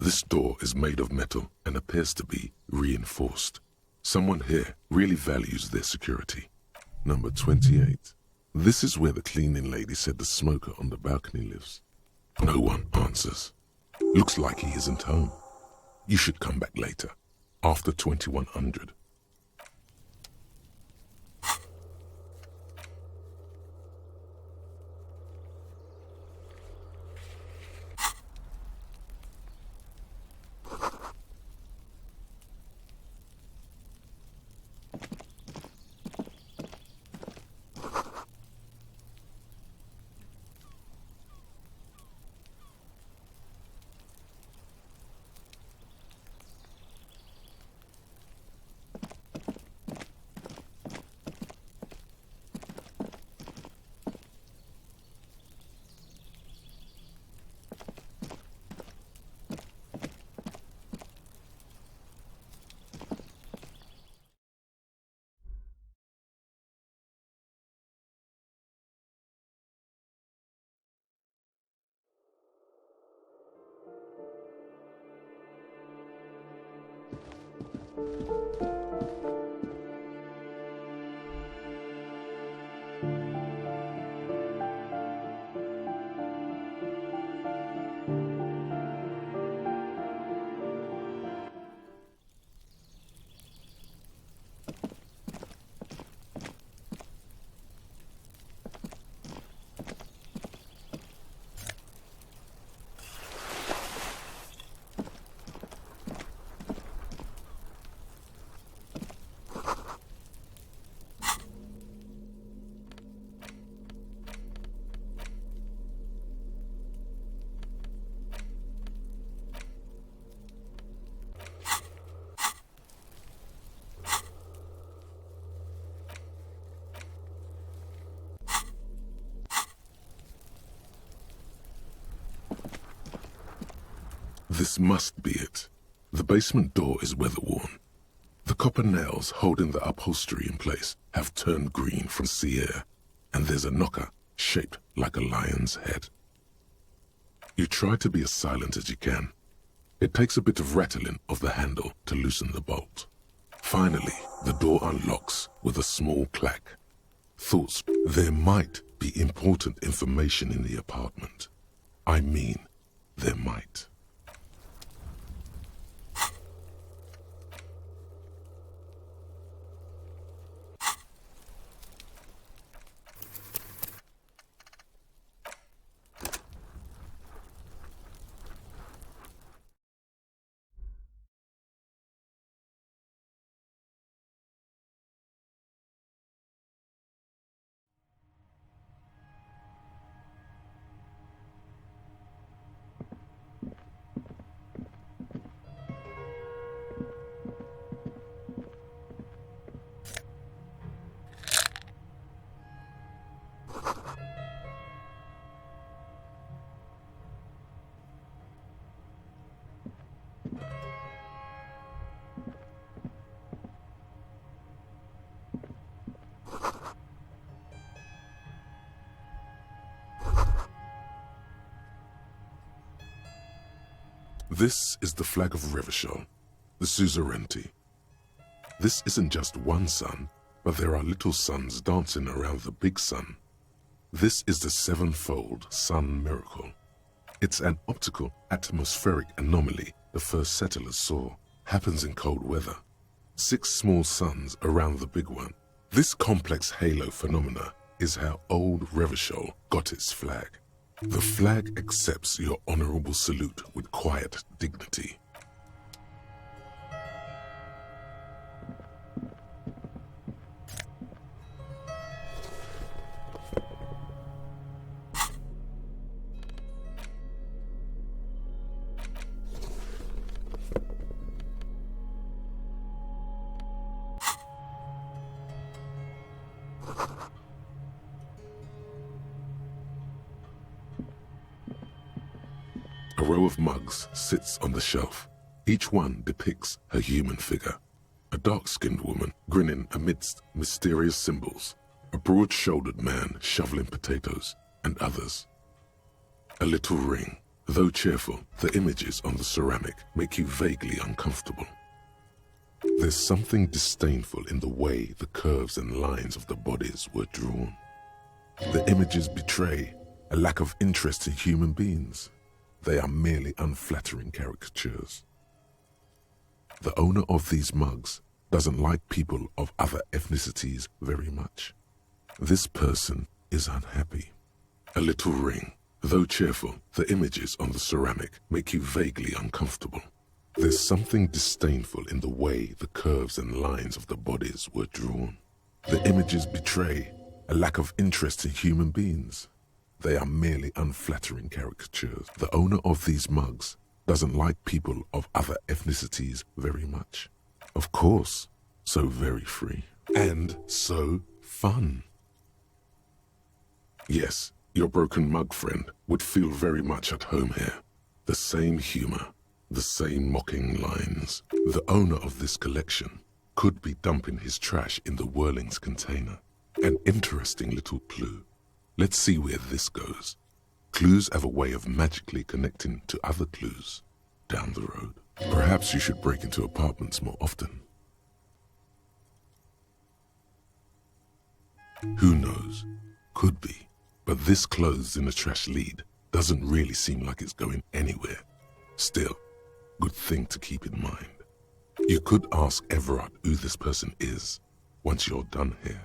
This door is made of metal and appears to be reinforced. Someone here really values their security. Number 28. This is where the cleaning lady said the smoker on the balcony lives. No one answers. Looks like he isn't home. You should come back later, after 2100. This must be it. The basement door is weather-worn. The copper nails holding the upholstery in place have turned green from sea air, and there's a knocker shaped like a lion's head. You try to be as silent as you can. It takes a bit of rattling of the handle to loosen the bolt. Finally, the door unlocks with a small clack. Thoughts, there might be important information in the apartment. I mean, there might. This is the flag of Revachol, the suzerainty. This isn't just one sun, but there are little suns dancing around the big sun. This is the sevenfold sun miracle. It's an optical atmospheric anomaly the first settlers saw. Happens in cold weather. 6 small suns around the big one. This complex halo phenomena is how old Revachol got its flag. The flag accepts your honorable salute with quiet dignity. A row of mugs sits on the shelf. Each one depicts a human figure. A dark-skinned woman grinning amidst mysterious symbols. A broad-shouldered man shoveling potatoes, and others. A little ring, Though cheerful, the images on the ceramic make you vaguely uncomfortable. There's something disdainful in the way the curves and lines of the bodies were drawn. The images betray a lack of interest in human beings. They are merely unflattering caricatures. The owner of these mugs doesn't like people of other ethnicities very much. This person is unhappy. A little ring. Though cheerful, the images on the ceramic make you vaguely uncomfortable. There's something disdainful in the way the curves and lines of the bodies were drawn. The images betray a lack of interest in human beings. They are merely unflattering caricatures. The owner of these mugs doesn't like people of other ethnicities very much. Of course, so very free. And so fun. Yes, your broken mug friend would feel very much at home here. The same humor, the same mocking lines. The owner of this collection could be dumping his trash in the Whirling's container. An interesting little clue. Let's see where this goes. Clues have a way of magically connecting to other clues down the road. Perhaps you should break into apartments more often. Who knows? Could be. But this clothes in a trash lead doesn't really seem like it's going anywhere. Still, good thing to keep in mind. You could ask Everard who this person is once you're done here.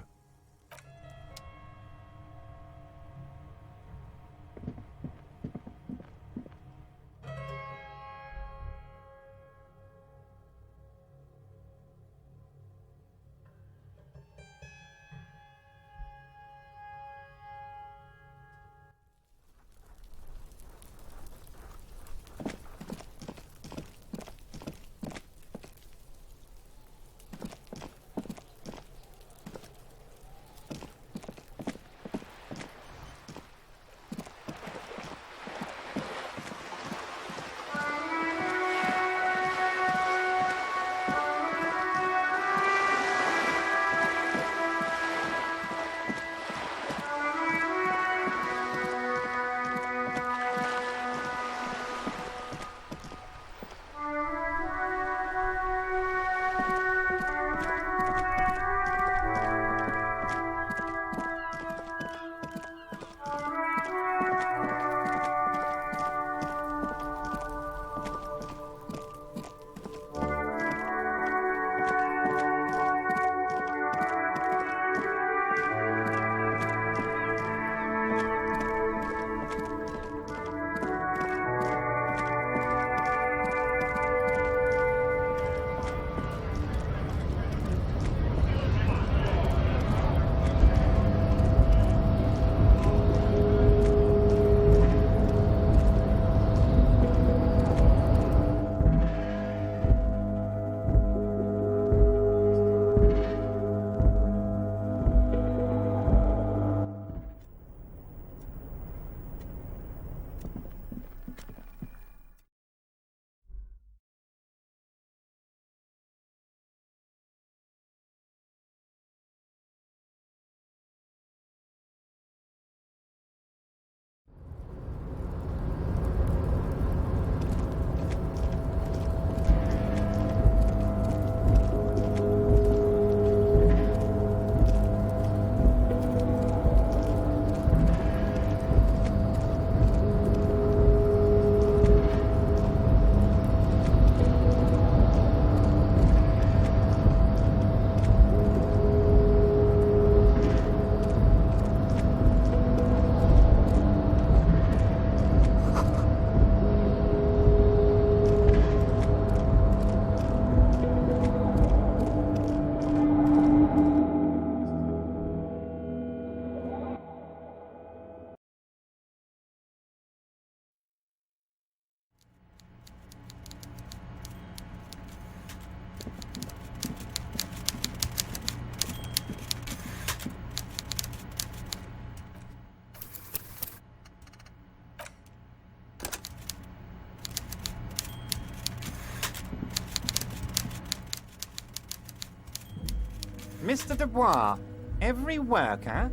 Mr. Dubois, every worker...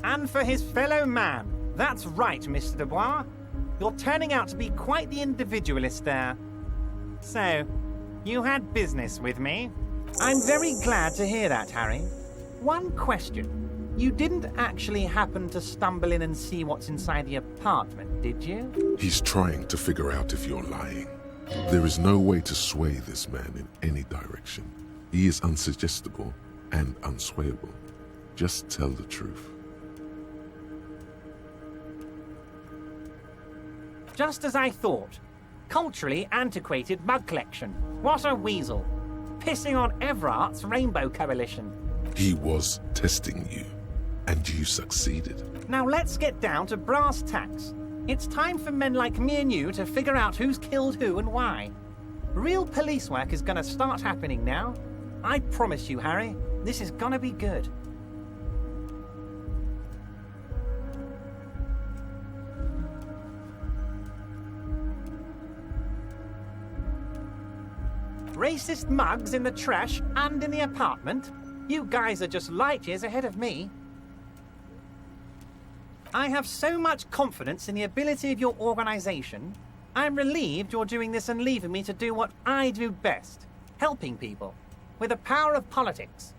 And for his fellow man. That's right, Mr. Dubois. You're turning out to be quite the individualist there. So, you had business with me? I'm very glad to hear that, Harry. One question. You didn't actually happen to stumble in and see what's inside the apartment, did you? He's trying to figure out if you're lying. There is no way to sway this man in any direction. He is unsuggestible and unswayable. Just tell the truth. Just as I thought. Culturally antiquated mug collection. What a weasel. Pissing on Everart's Rainbow Coalition. He was testing you, and you succeeded. Now let's get down to brass tacks. It's time for men like me and you to figure out who's killed who and why. Real police work is gonna start happening now. I promise you, Harry, this is gonna be good. Racist mugs in the trash and in the apartment? You guys are just light years ahead of me. I have so much confidence in the ability of your organization. I'm relieved you're doing this and leaving me to do what I do best, helping people, with the power of politics.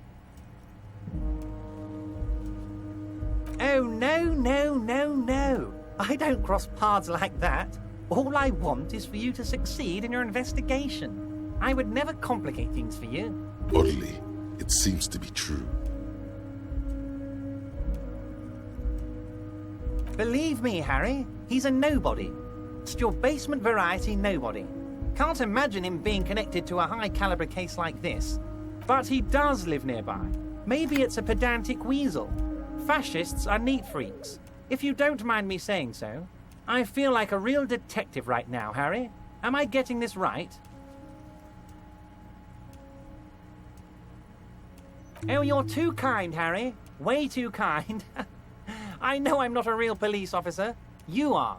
Oh, no. I don't cross paths like that. All I want is for you to succeed in your investigation. I would never complicate things for you. Oddly, it seems to be true. Believe me, Harry, he's a nobody. Just your basement variety nobody. Can't imagine him being connected to a high-caliber case like this. But he does live nearby. Maybe it's a pedantic weasel. Fascists are neat freaks. If you don't mind me saying so, I feel like a real detective right now, Harry. Am I getting this right? Oh, you're too kind, Harry. Way too kind. I know I'm not a real police officer. You are.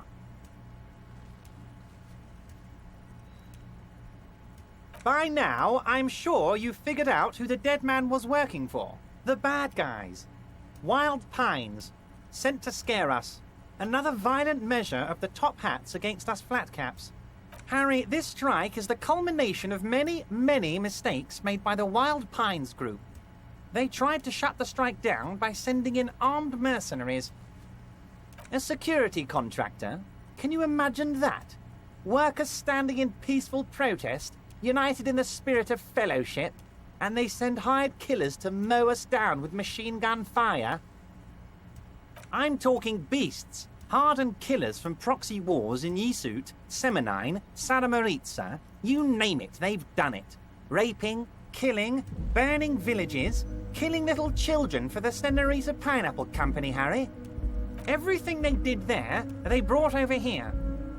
By now, I'm sure you've figured out who the dead man was working for. The bad guys. Wild Pines. Sent to scare us. Another violent measure of the top hats against us flatcaps. Harry, this strike is the culmination of many, many mistakes made by the Wild Pines group. They tried to shut the strike down by sending in armed mercenaries. A security contractor? Can you imagine that? Workers standing in peaceful protest, united in the spirit of fellowship, and they send hired killers to mow us down with machine gun fire? I'm talking beasts, hardened killers from proxy wars in Yesut, Semenine, Saramaritsa, you name it, they've done it. Raping, killing, burning villages, killing little children for the Senorita Pineapple Company, Harry. Everything they did there, they brought over here.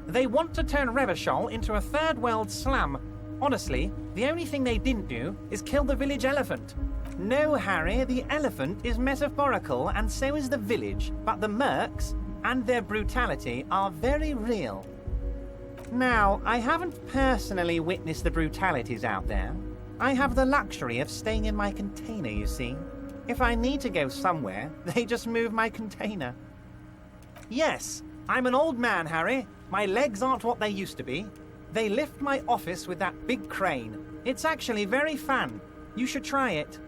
They want to turn Revachol into a third world slum. Honestly, the only thing they didn't do is kill the village elephant. No, Harry, the elephant is metaphorical and so is the village, but the mercs and their brutality are very real. Now, I haven't personally witnessed the brutalities out there. I have the luxury of staying in my container, you see. If I need to go somewhere, they just move my container. Yes, I'm an old man, Harry. My legs aren't what they used to be. They lift my office with that big crane. It's actually very fun. You should try it.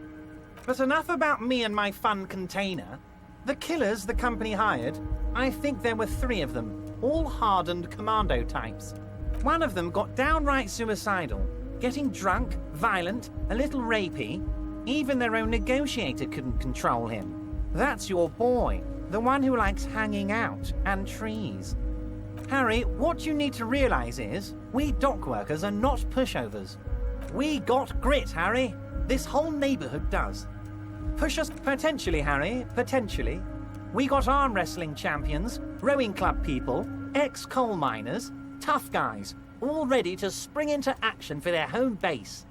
But enough about me and my fun container. The killers the company hired, I think there were 3 of them, all hardened commando types. One of them got downright suicidal. Getting drunk, violent, a little rapey. Even their own negotiator couldn't control him. That's your boy, the one who likes hanging out and trees. Harry, what you need to realize is, we dock workers are not pushovers. We got grit, Harry. This whole neighborhood does. Push us potentially, Harry, potentially. We got arm wrestling champions, rowing club people, ex-coal miners, tough guys, all ready to spring into action for their home base.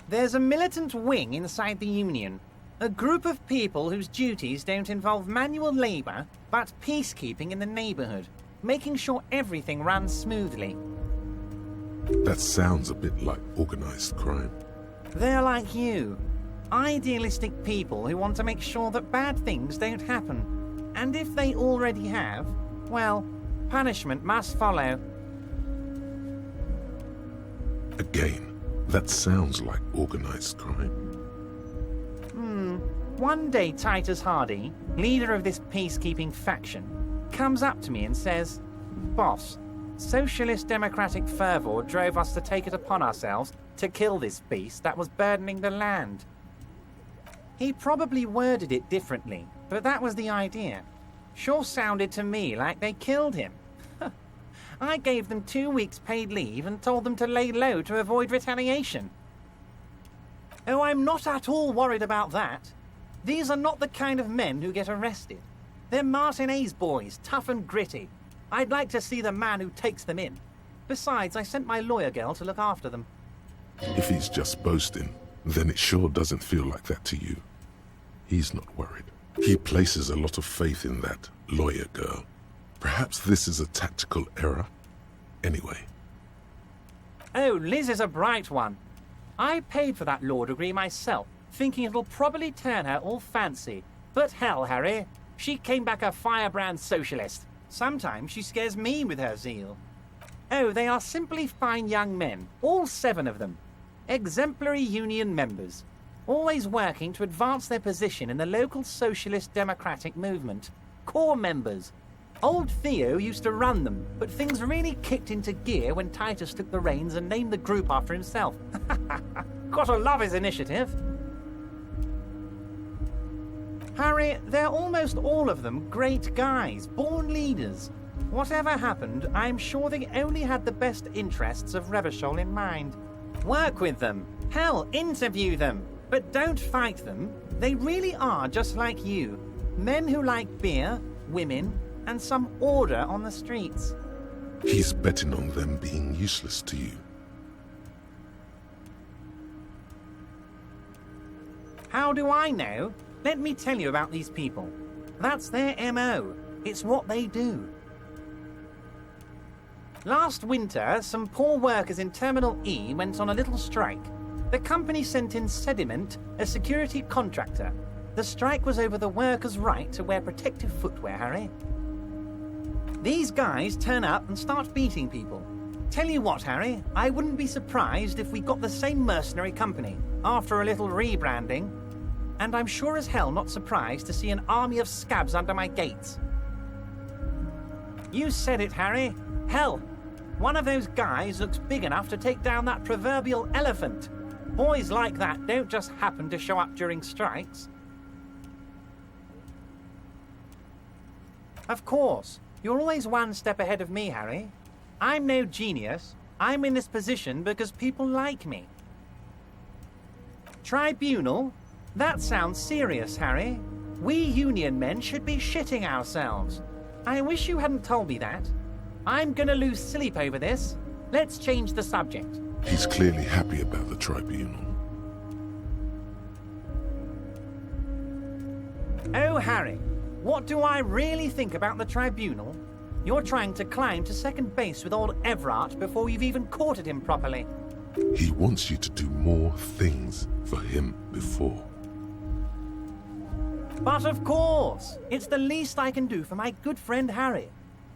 There's a militant wing inside the Union, a group of people whose duties don't involve manual labor, but peacekeeping in the neighborhood, making sure everything runs smoothly. That sounds a bit like organized crime. They're like you. Idealistic people who want to make sure that bad things don't happen. And if they already have, well, punishment must follow. Again, that sounds like organized crime. One day Titus Hardy, leader of this peacekeeping faction, comes up to me and says, "Boss, socialist democratic fervor drove us to take it upon ourselves to kill this beast that was burdening the land." He probably worded it differently, but that was the idea. Sure sounded to me like they killed him. I gave them 2 weeks paid leave and told them to lay low to avoid retaliation. Oh, I'm not at all worried about that. These are not the kind of men who get arrested. They're Martinez boys, tough and gritty. I'd like to see the man who takes them in. Besides, I sent my lawyer girl to look after them. If he's just boasting, then it sure doesn't feel like that to you. He's not worried. He places a lot of faith in that lawyer girl. Perhaps this is a tactical error. Anyway. Oh, Liz is a bright one. I paid for that law degree myself, thinking it'll probably turn her all fancy. But hell, Harry, she came back a firebrand socialist. Sometimes she scares me with her zeal. Oh, they are simply fine young men, all 7 of them. Exemplary union members, always working to advance their position in the local socialist democratic movement. Core members. Old Theo used to run them, but things really kicked into gear when Titus took the reins and named the group after himself. Gotta love his initiative. Harry, they're almost all of them great guys, born leaders. Whatever happened, I'm sure they only had the best interests of Revachol in mind. Work with them. Hell, interview them. But don't fight them. They really are just like you. Men who like beer, women, and some order on the streets. He's betting on them being useless to you. How do I know? Let me tell you about these people. That's their MO. It's what they do. Last winter, some poor workers in Terminal E went on a little strike. The company sent in Sediment, a security contractor. The strike was over the workers' right to wear protective footwear, Harry. These guys turn up and start beating people. Tell you what, Harry, I wouldn't be surprised if we got the same mercenary company after a little rebranding. And I'm sure as hell not surprised to see an army of scabs under my gates. You said it, Harry. Hell, one of those guys looks big enough to take down that proverbial elephant. Boys like that don't just happen to show up during strikes. Of course, you're always one step ahead of me, Harry. I'm no genius. I'm in this position because people like me. Tribunal? That sounds serious, Harry. We union men should be shitting ourselves. I wish you hadn't told me that. I'm gonna lose sleep over this. Let's change the subject. He's clearly happy about the tribunal. Oh, Harry, what do I really think about the tribunal? You're trying to climb to second base with old Everard before you've even courted him properly. He wants you to do more things for him before. But of course, it's the least I can do for my good friend Harry.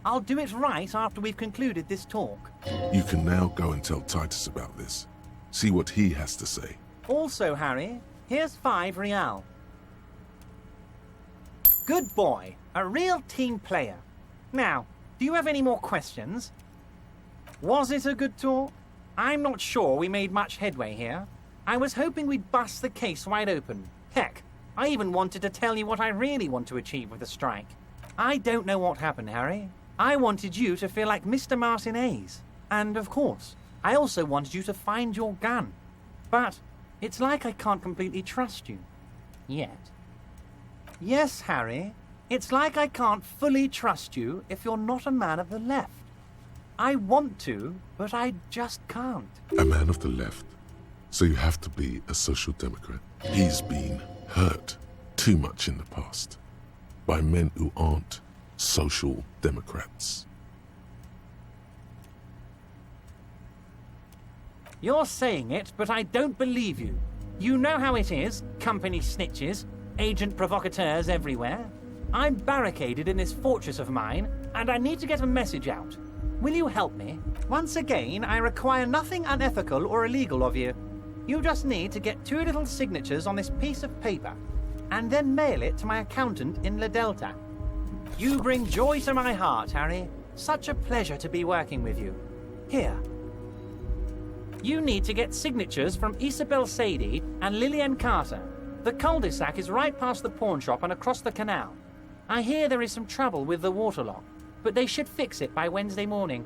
I'll do it right after we've concluded this talk. You can now go and tell Titus about this. See what he has to say. Also, Harry, here's 5 real. Good boy, a real team player. Now, do you have any more questions? Was it a good talk? I'm not sure we made much headway here. I was hoping we'd bust the case wide open. Heck, I even wanted to tell you what I really want to achieve with the strike. I don't know what happened, Harry. I wanted you to feel like Mr. Martinez. And of course, I also wanted you to find your gun. But it's like I can't completely trust you. Yet. Yes, Harry. It's like I can't fully trust you if you're not a man of the left. I want to, but I just can't. A man of the left. So you have to be a social democrat. He's been hurt too much in the past by men who aren't social democrats. You're saying it, but I don't believe you. You know how it is, company snitches, agent provocateurs everywhere. I'm barricaded in this fortress of mine, and I need to get a message out. Will you help me? Once again, I require nothing unethical or illegal of you. You just need to get 2 little signatures on this piece of paper, and then mail it to my accountant in La Delta. You bring joy to my heart, Harry. Such a pleasure to be working with you. Here. You need to get signatures from Isabel Sadie and Lillian Carter. The cul-de-sac is right past the pawn shop and across the canal. I hear there is some trouble with the waterlock, but they should fix it by Wednesday morning.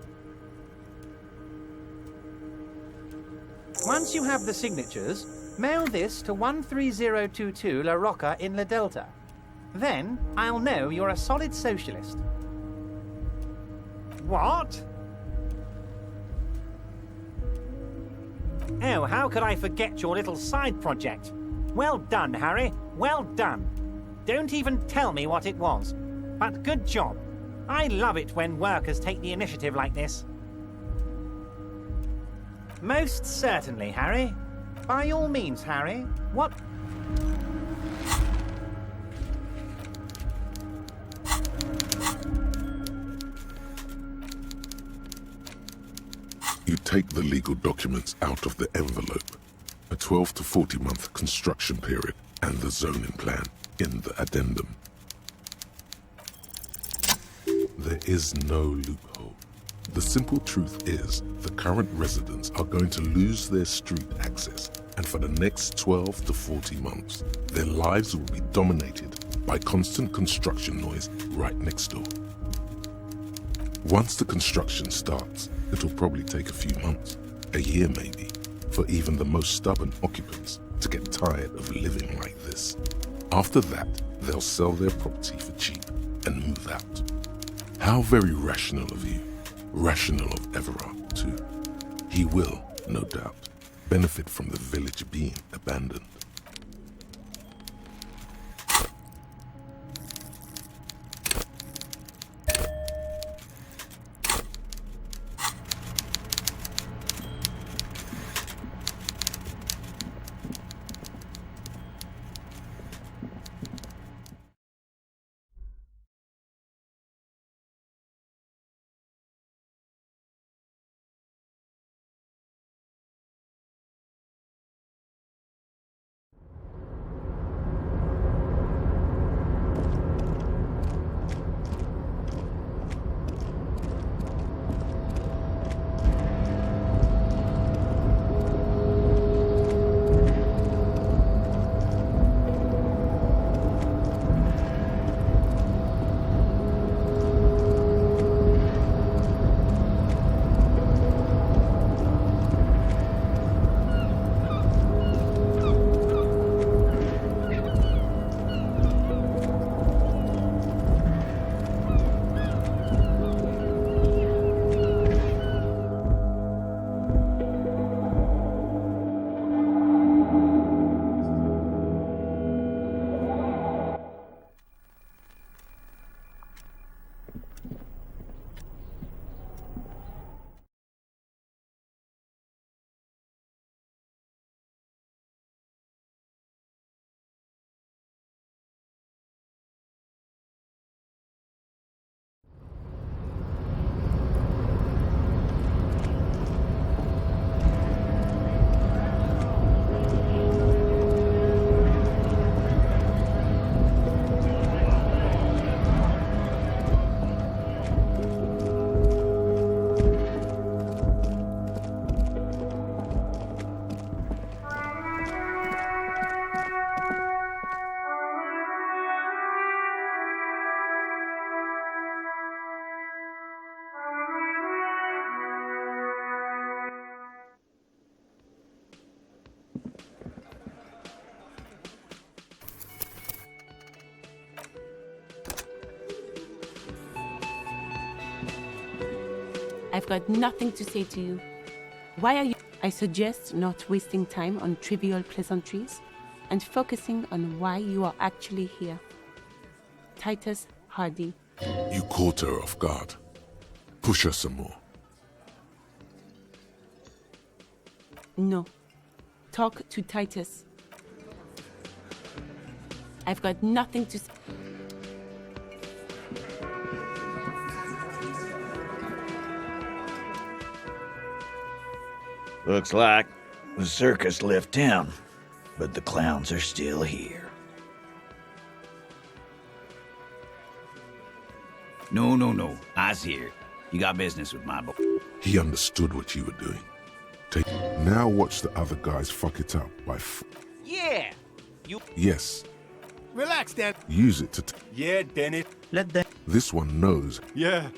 Once you have the signatures, mail this to 13022 La Rocca in La Delta. Then I'll know you're a solid socialist. What? Oh, how could I forget your little side project? Well done, Harry. Well done. Don't even tell me what it was. But good job. I love it when workers take the initiative like this. Most certainly, Harry. By all means, Harry. What... You take the legal documents out of the envelope, a 12 to 40 month construction period, and the zoning plan in the addendum. There is no loophole. The simple truth is the current residents are going to lose their street access, and for the next 12 to 40 months, their lives will be dominated by constant construction noise right next door. Once the construction starts, it'll probably take a few months, a year maybe, for even the most stubborn occupants to get tired of living like this. After that, they'll sell their property for cheap and move out. How very rational of you. Rational of Everard, too. He will, no doubt, benefit from the village being abandoned. I've got nothing to say to you. Why are you... I suggest not wasting time on trivial pleasantries and focusing on why you are actually here. Titus Hardy. You caught her off guard. Push her some more. No. Talk to Titus. I've got nothing to say. Looks like the circus left town, but the clowns are still here. No. I's here. You got business with my boy. He understood what you were doing. Now watch the other guys fuck it up by Yeah. Yes. Relax, Dan. Use it to Yeah, Dennis. This one knows. Yeah.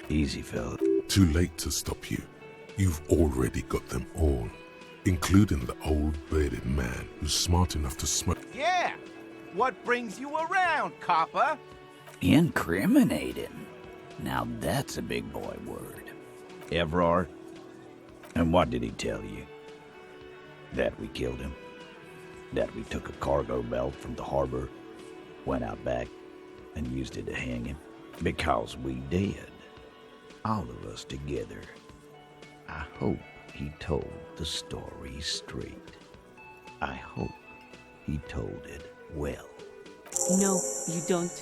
Easy, fella. Too late to stop you. You've already got them all, including the old bearded man who's smart enough to smoke. Yeah. What brings you around, copper? Incriminating. Now that's a big boy word. Evrard? And what did he tell you? That we killed him? That we took a cargo belt from the harbor, went out back, and used it to hang him? Because we did. All of us together. I hope he told the story straight. I hope he told it well. No, you don't.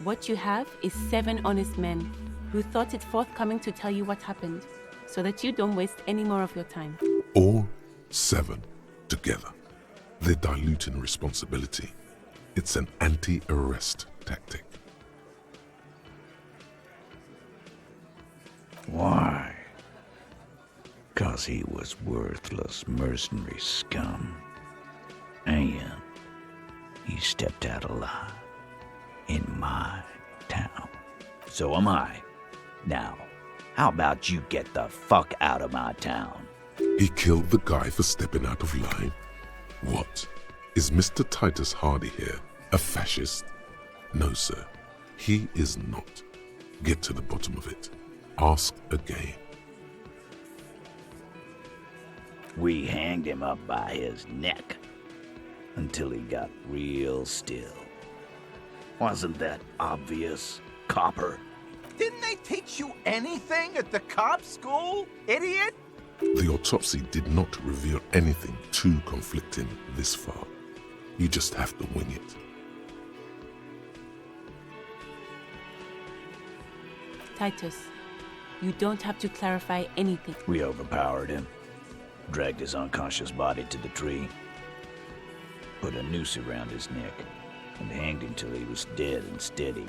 What you have is 7 honest men who thought it forthcoming to tell you what happened, so that you don't waste any more of your time. All 7 together. They're diluting responsibility. It's an anti-arrest tactic. Why? 'Cause he was worthless mercenary scum. And he stepped out alive in my town. So am I. Now, how about you get the fuck out of my town? He killed the guy for stepping out of line? What? Is Mr. Titus Hardy here a fascist? No, sir. He is not. Get to the bottom of it. Ask again. We hanged him up by his neck until he got real still. Wasn't that obvious, Copper? Didn't they teach you anything at the cop school, idiot? The autopsy did not reveal anything too conflicting this far. You just have to wing it. Titus, you don't have to clarify anything. We overpowered him, dragged his unconscious body to the tree, put a noose around his neck, and hanged him till he was dead and steady.